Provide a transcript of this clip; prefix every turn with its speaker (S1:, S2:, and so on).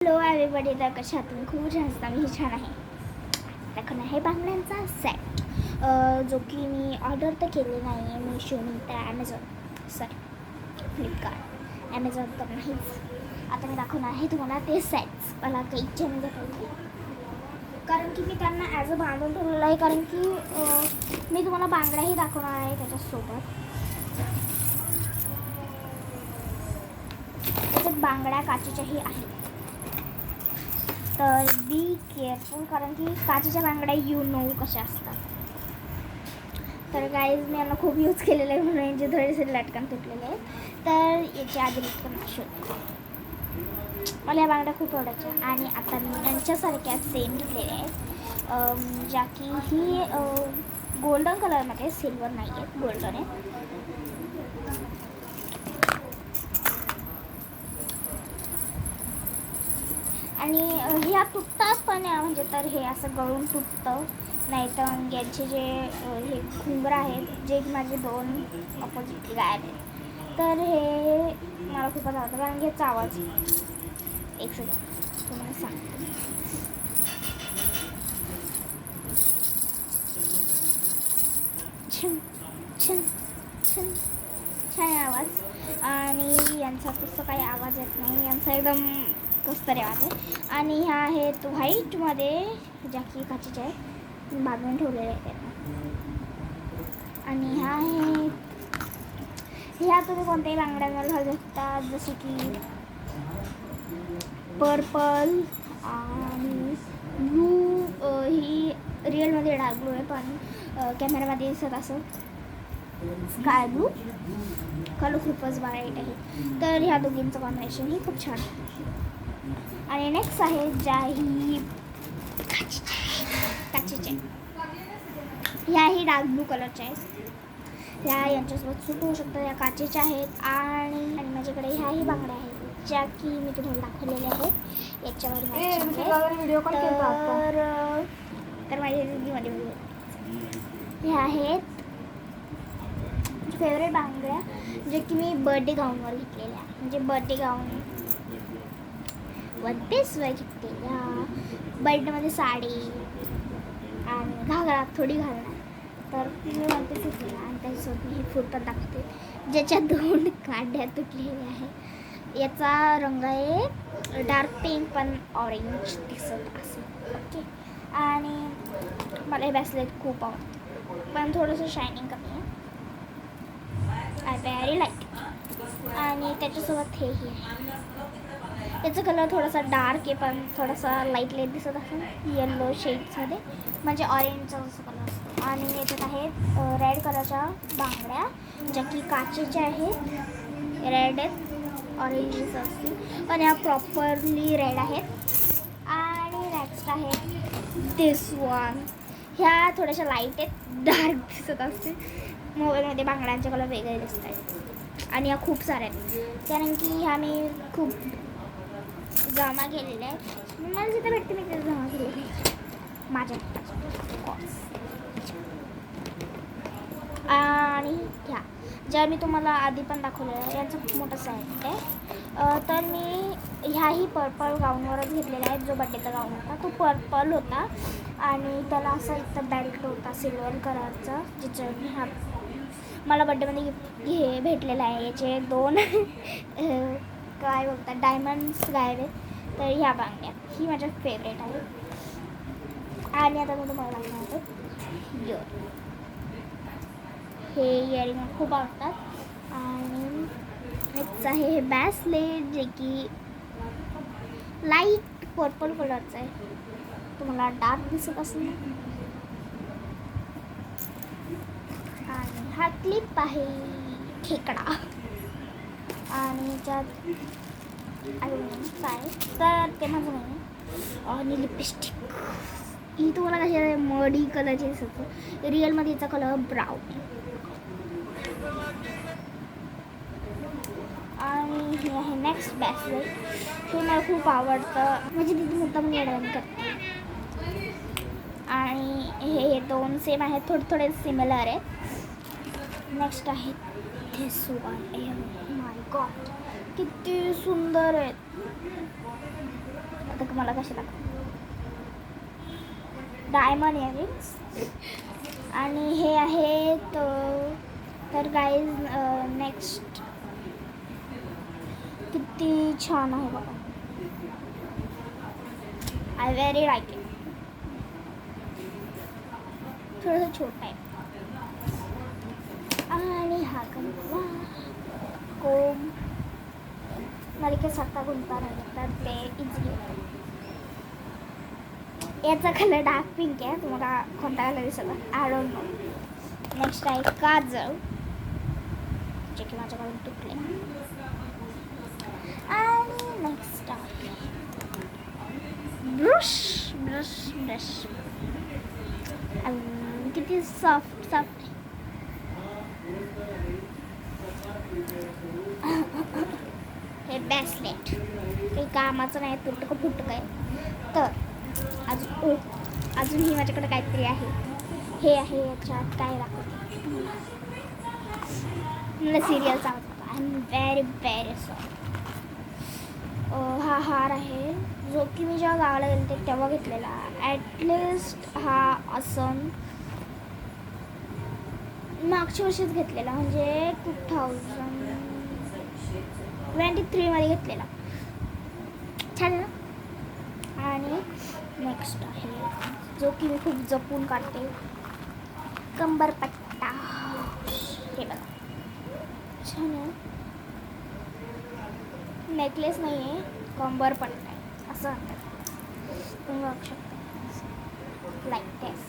S1: Hello everybody, तर कशा तुम्ही? खूप छान असता. मी छान आहे. दाखवणार आहे बांगड्यांचा सेट, जो की मी ऑर्डर तर केले नाही आहे मीशोनी तर फ्लिपकार्ट ॲमेझॉन तर नाहीच. आता मी दाखवणार आहे तुम्हाला ते सेट्स. मला काही इच्छा नाही दाखवली, कारण की मी त्यांना ॲज अ बांधून ठेवलेलं आहे, कारण की मी तुम्हाला बांगड्याही दाखवणार आहे त्याच्यासोबत. त्याच्यात बांगड्या काचेच्याही आहेत, तर बी केअरफुल, कारण की काचेच्या बांगड्या कशा असतात. तर गाईज मी यांना खूप यूज केलेलं आहे, म्हणून यांचे थोडेसे लटकन तुटलेले आहेत. तर याची आधी लटकन शोध. मला या बांगड्या खूप आवडायच्या, आणि आता मी यांच्यासारख्या सेम घेतलेल्या आहेत, ज्या की ही गोल्डन कलरमध्ये, सिल्वर नाही आहे, गोल्डन आहे. आणि ह्या तुटतात पण, म्हणजे तर हे असं गळून तुटतं. नाही तर यांचे जे हे घुंगरं आहेत, जे माझे दोन ऑपोजिटली गायब आहेत, तर हे मला खूपच आवडतं, कारण की ह्याचा आवाज एक सेकंड तुम्हाला सांगते. छन छन छन छान आवाज, आणि यांचा तसं काही आवाज येत नाही. यांचा एकदम कस्तरी आवाज आहे. आणि ह्या आहेत व्हाईटमध्ये, ज्या की काचेच्या आहेत, बांधून ठेवलेले आहेत त्यांना. आणि ह्या तुम्ही कोणत्याही बांगड्यांवर घालू शकता, जसे की पर्पल आणि ब्लू. ही रिअलमध्ये डार्क ब्लू आहे, पण कॅमेरामध्ये दिसत असं स्काय ब्लू. कलर खूपच ब्राईट आहे, तर ह्या दोघींचं कॉम्बिनेशन ही खूप छान आहे. आणि नेक्स्ट आहे ज्याही काचेच्या, ह्याही डार्क ब्लू कलरच्या आहेत. ह्या यांच्यासोबत सूट होऊ शकतात. या काचेच्या आहेत, आणि माझ्याकडे ह्याही बांगड्या आहेत, ज्या की मी तुम्हाला दाखवलेल्या आहेत याच्यावर. तर माझ्या जिंदगीमध्ये ह्या आहेत फेवरेट बांगड्या, जे की मी बर्थडे गाऊनवर घेतलेल्या, म्हणजे बर्थडे गाऊन वन पीसवर घेतलेल्या. बर्थडेमध्ये साडी आणि घागरा थोडी घालणार, तर मी वन पीस घेतलेला. आणि त्याच्यासोबत मी हे फूड पण दाखवते, ज्याच्या दोन काड्या तुटलेल्या आहेत. याचा रंग आहे डार्क पिंक, पण ऑरेंज दिसत असेल. ओके. आणि मला हे ब्रेसलेट खूप आवडतं, पण थोडंसं शायनिंग कमी आहे. I very like. आणि त्याच्यासोबत हेही आहे. याचा कलर थोडासा डार्क आहे, पण थोडासा लाईट दिसत असेल, येल्लो शेड्समध्ये, म्हणजे ऑरेंजचा जसा कलर असतो. आणि याच्यात आहेत रेड कलरच्या बांगड्या, ज्या की काचेच्या आहेत. रेड आहेत, ऑरेंज असतील, पण या प्रॉपरली रेड आहेत. आणि नेक्स्ट आहे दिस वन. ह्या थोड्याशा लाईट आहेत, डार्क दिसत असतील. मोबाईलमध्ये बांगड्यांचे कलर वेगळे दिसत आहेत, आणि ह्या खूप साऱ्या आहेत, कारण की ह्या मी खूप जमा केलेल्या आहेत. मला जिथे भेटते मी तिथे जमा केलेले आहे माझ्या. आणि ह्या ज्या मी तुम्हाला आधी पण दाखवलेल्या आहे, यांचं खूप मोठं साईज आहे. तर मी ह्याही पर्पल गाऊनवरच घेतलेला आहे. जो बड्डेचा गाऊन होता तो पर्पल होता, आणि त्याला असं इथं बेल्ट होता सिल्वर कलरचा, ज्याच्या हा मला बड्डेमध्ये हे भेटलेलं आहे. याचे दोन काय बोलतात डायमंड्स गायब आहेत. तर ह्या बांगड्या ही माझ्या फेवरेट आहे. आणि आता मी तुम्हाला दाखवणार आहे इयर. हे इयरिंग खूप आवडतात. आणि नेक्स्ट आहे हे ब्रेसलेट, जे की लाईट पर्पल कलरचं आहे. तुम्हाला डार्क दिसत असेल ना. आणि हा क्लिप आहे खेकडा, आणि त्यात काय तर ते माझं नाही. आणि लिपस्टिक ही तुम्हाला कशी आहे, मडी कलरची दिसत, रिअलमध्ये याचा कलर ब्राऊन. आणि हे आहे नेक्स्ट ब्रेसलेट. हे मला खूप आवडतं, म्हणजे तिथे मुद्दाम येडवण करते. आणि हे दोन सेम आहेत, थोडे सिमिलर आहेत. नेक्स्ट आहे धिस वन. माय गॉड, किती सुंदर आहेत. आता मला कसे लागतात डायमंड इयरिंग्स. आणि हे आहे तर गाईज नेक्स्ट किती छान आहे बघा. I very like it. थोडंसं छोटं आहे. आणि हा कंगवा कोम मला सत्ता गुंता नाही तर ते इझी. याचा कलर डार्क पिंक आहे. तुम्हाला कोणता कलर दिसत आय डोंट नो. नेक्स्ट आहे काजळ जे की माझ्याकडून तुटले. आणि नेक्स्ट आहे ब्रश ब्रश ब्रश. किती सॉफ्ट सॉफ्ट. हे ब्रेसलेट काही कामाचं नाही. तुटकं फुटकं आहे. तर अजूनही माझ्याकडे काहीतरी आहे. हे आहे याच्यात काय दाखवते मला सिरियल आवडतो. I am very very sorry. हा हार आहे जो की मी जेव्हा गावाला गेले तेव्हा घेतलेला. ॲटलिस्ट हा असं मागच्या वर्षीच घेतलेला म्हणजे 2023 घेतलेला. छान आहे ना. आणि नेक्स्ट आहे जो की मी खूप जपून काढते कंबरपट्टा. हे बघा छान आहे. नेकलेस नाही आहे कंबरपट्टा आहे असं म्हणतात. तुम्ही बघू शकता लाईक दिस.